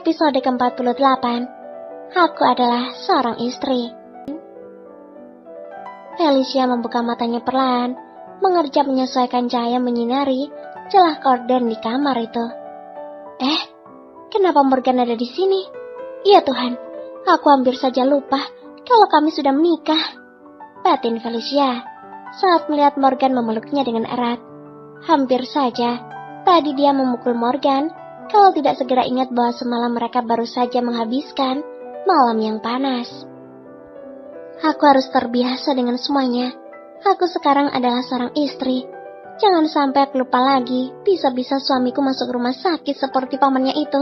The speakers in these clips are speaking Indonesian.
Episode ke-48. Aku adalah seorang istri. Felicia membuka matanya perlahan, mengerjap menyesuaikan cahaya menyinari celah korden di kamar itu. Kenapa Morgan ada di sini? Ya Tuhan, aku hampir saja lupa kalau kami sudah menikah. Batin Felicia saat melihat Morgan memeluknya dengan erat. Hampir saja tadi dia memukul Morgan kalau tidak segera ingat bahwa semalam mereka baru saja menghabiskan malam yang panas. Aku harus terbiasa dengan semuanya. Aku sekarang adalah seorang istri. Jangan sampai aku lupa lagi, bisa-bisa suamiku masuk rumah sakit seperti pamannya itu.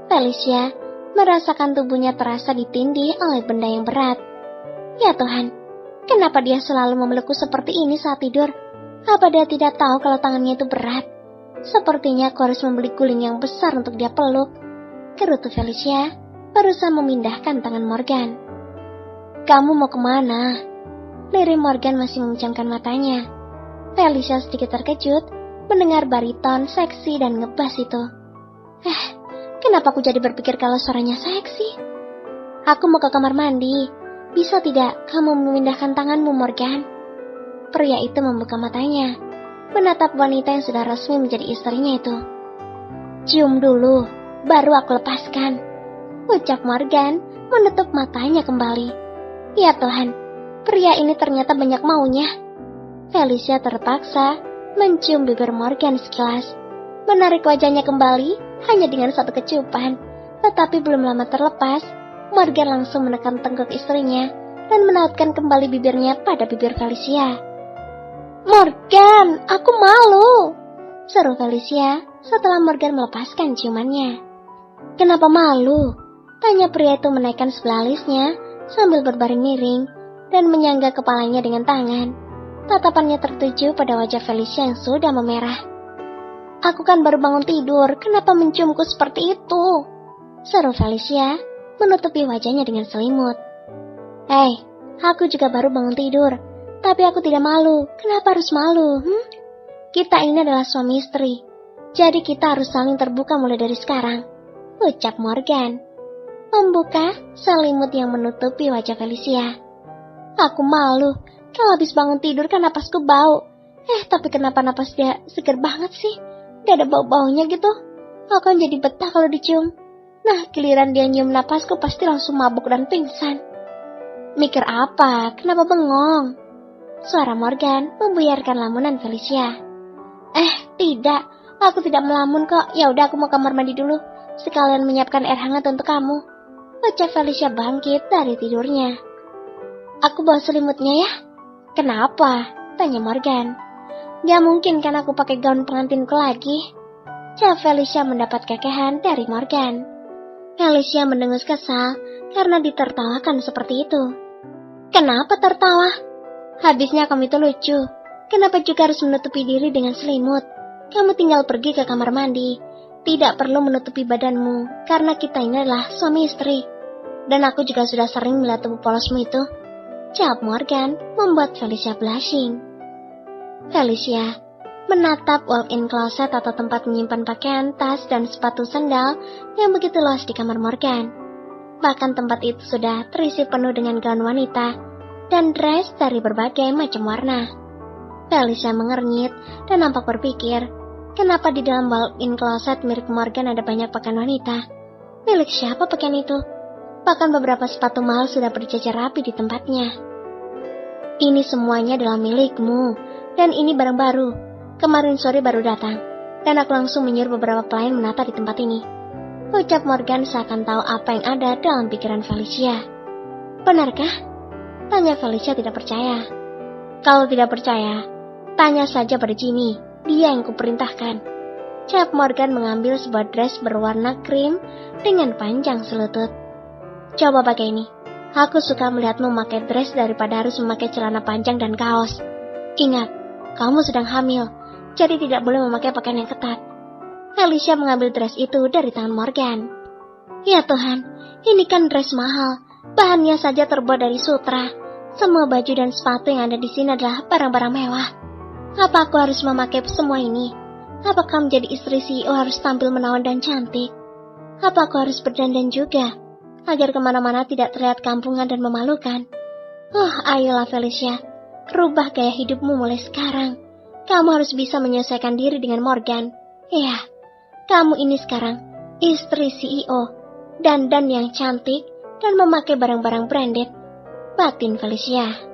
Felicia merasakan tubuhnya terasa ditindih oleh benda yang berat. Ya Tuhan, kenapa dia selalu memelukku seperti ini saat tidur? Apa dia tidak tahu kalau tangannya itu berat? Sepertinya aku harus membeli guling yang besar untuk dia peluk. Gerutu Felicia berusaha memindahkan tangan Morgan. Kamu mau kemana? Lirik Morgan masih memejamkan matanya. Felicia sedikit terkejut mendengar bariton seksi dan ngebas itu. Kenapa aku jadi berpikir kalau suaranya seksi? Aku mau ke kamar mandi. Bisa tidak kamu memindahkan tanganmu, Morgan? Pria itu membuka matanya, menatap wanita yang sudah resmi menjadi istrinya itu. Cium dulu, baru aku lepaskan, ucap Morgan menutup matanya kembali. Ya Tuhan, pria ini ternyata banyak maunya. Felicia terpaksa mencium bibir Morgan sekilas, menarik wajahnya kembali hanya dengan satu kecupan. Tetapi belum lama terlepas, Morgan langsung menekan tengkuk istrinya dan menautkan kembali bibirnya pada bibir Felicia. Morgan, aku malu, seru Felicia setelah Morgan melepaskan ciumannya. Kenapa malu? Tanya pria itu menaikkan sebelah alisnya sambil berbaring miring dan menyangga kepalanya dengan tangan. Tatapannya tertuju pada wajah Felicia yang sudah memerah. Aku kan baru bangun tidur, kenapa menciumku seperti itu? Seru Felicia menutupi wajahnya dengan selimut. Aku juga baru bangun tidur. Tapi aku tidak malu. Kenapa harus malu? Kita ini adalah suami istri. Jadi kita harus saling terbuka mulai dari sekarang, ucap Morgan, membuka selimut yang menutupi wajah Felicia. Aku malu. Kalau habis bangun tidur kan napasku bau. Tapi kenapa napas dia seger banget sih? Gak ada bau-baunya gitu. Aku kan jadi betah kalau dicium. Nah, giliran dia nyium napasku pasti langsung mabuk dan pingsan. Mikir apa? Kenapa bengong? Suara Morgan membuyarkan lamunan Felicia. Tidak, aku tidak melamun kok. Ya udah, aku mau kamar mandi dulu, sekalian menyiapkan air hangat untuk kamu, ucap Felicia bangkit dari tidurnya. Aku bawa selimutnya ya. Kenapa? Tanya Morgan. Gak mungkin kan aku pakai gaun pengantinku lagi, jawab Felicia mendapat kekehan dari Morgan. Felicia mendengus kesal karena ditertawakan seperti itu. Kenapa tertawa? Habisnya kamu itu lucu. Kenapa juga harus menutupi diri dengan selimut? Kamu tinggal pergi ke kamar mandi. Tidak perlu menutupi badanmu, karena kita ini adalah suami istri. Dan aku juga sudah sering melihat tubuh polosmu itu, jawab Morgan, membuat Felicia blushing. Felicia menatap walk-in closet atau tempat menyimpan pakaian, tas, dan sepatu sandal yang begitu luas di kamar Morgan. Bahkan tempat itu sudah terisi penuh dengan gaun wanita dan dress dari berbagai macam warna. Felicia mengernyit dan nampak berpikir, kenapa di dalam walk-in closet milik Morgan ada banyak pakaian wanita? Milik siapa pakaian itu? Bahkan beberapa sepatu mahal sudah berjajar rapi di tempatnya. Ini semuanya adalah milikmu, dan ini barang baru. Kemarin sore baru datang, dan aku langsung menyuruh beberapa pelayan menata di tempat ini, ucap Morgan seakan tahu apa yang ada dalam pikiran Felicia. Benarkah? Tanya Felicia tidak percaya. Kalau tidak percaya, tanya saja pada Jimmy, dia yang kuperintahkan, jawab Morgan mengambil sebuah dress berwarna krim dengan panjang selutut. Coba pakai ini. Aku suka melihatmu memakai dress daripada harus memakai celana panjang dan kaos. Ingat, kamu sedang hamil, jadi tidak boleh memakai pakaian yang ketat. Felicia mengambil dress itu dari tangan Morgan. Ya Tuhan, ini kan dress mahal. Bahannya saja terbuat dari sutra. Semua baju dan sepatu yang ada di sini adalah barang-barang mewah. Apa aku harus memakai semua ini? Apakah menjadi istri CEO harus tampil menawan dan cantik? Apa aku harus berdandan juga, agar kemana-mana tidak terlihat kampungan dan memalukan? Ayolah Felicia, rubah gaya hidupmu mulai sekarang. Kamu harus bisa menyesuaikan diri dengan Morgan. Ya, kamu ini sekarang istri CEO, dandan yang cantik, dan memakai barang-barang branded. Batin Felicia.